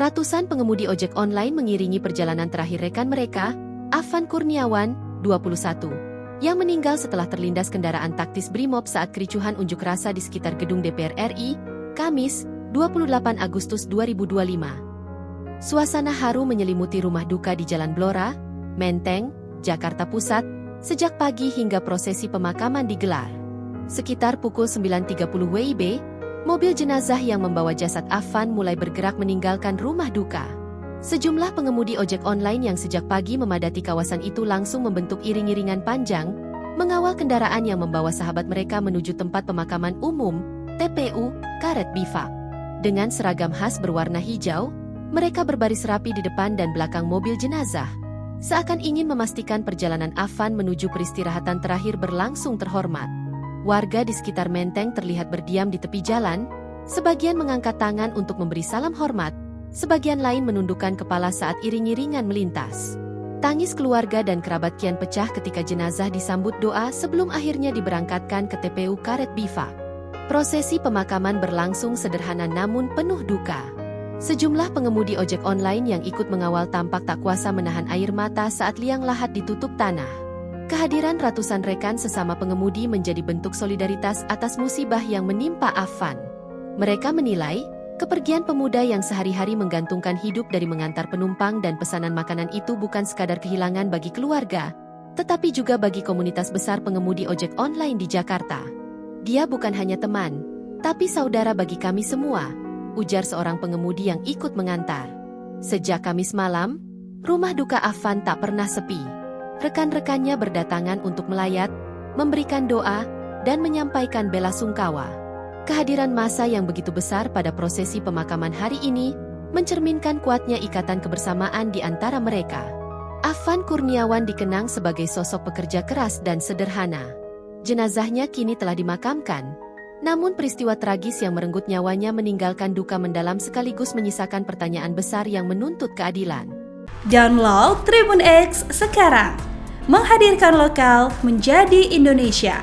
Ratusan pengemudi ojek online mengiringi perjalanan terakhir rekan mereka, Afan Kurniawan, 21, yang meninggal setelah terlindas kendaraan taktis Brimob saat kericuhan unjuk rasa di sekitar gedung DPR RI, Kamis, 28 Agustus 2025. Suasana haru menyelimuti rumah duka di Jalan Blora, Menteng, Jakarta Pusat, sejak pagi hingga prosesi pemakaman digelar. Sekitar pukul 9.30 WIB, mobil jenazah yang membawa jasad Afan mulai bergerak meninggalkan rumah duka. Sejumlah pengemudi ojek online yang sejak pagi memadati kawasan itu langsung membentuk iring-iringan panjang, mengawal kendaraan yang membawa sahabat mereka menuju tempat pemakaman umum, TPU, Karet Bifak. Dengan seragam khas berwarna hijau, mereka berbaris rapi di depan dan belakang mobil jenazah, seakan ingin memastikan perjalanan Afan menuju peristirahatan terakhir berlangsung terhormat. Warga di sekitar Menteng terlihat berdiam di tepi jalan, sebagian mengangkat tangan untuk memberi salam hormat, sebagian lain menundukkan kepala saat iring-iringan melintas. Tangis keluarga dan kerabat kian pecah ketika jenazah disambut doa sebelum akhirnya diberangkatkan ke TPU Karet Bifak. Prosesi pemakaman berlangsung sederhana namun penuh duka. Sejumlah pengemudi ojek online yang ikut mengawal tampak tak kuasa menahan air mata saat liang lahat ditutup tanah. Kehadiran ratusan rekan sesama pengemudi menjadi bentuk solidaritas atas musibah yang menimpa Afan. Mereka menilai, kepergian pemuda yang sehari-hari menggantungkan hidup dari mengantar penumpang dan pesanan makanan itu bukan sekadar kehilangan bagi keluarga, tetapi juga bagi komunitas besar pengemudi ojek online di Jakarta. Dia bukan hanya teman, tapi saudara bagi kami semua, ujar seorang pengemudi yang ikut mengantar. Sejak Kamis malam, rumah duka Afan tak pernah sepi. Rekan-rekannya berdatangan untuk melayat, memberikan doa, dan menyampaikan bela sungkawa. Kehadiran massa yang begitu besar pada prosesi pemakaman hari ini mencerminkan kuatnya ikatan kebersamaan di antara mereka. Afan Kurniawan dikenang sebagai sosok pekerja keras dan sederhana. Jenazahnya kini telah dimakamkan, namun peristiwa tragis yang merenggut nyawanya meninggalkan duka mendalam sekaligus menyisakan pertanyaan besar yang menuntut keadilan. Download Tribun X sekarang, menghadirkan lokal menjadi Indonesia.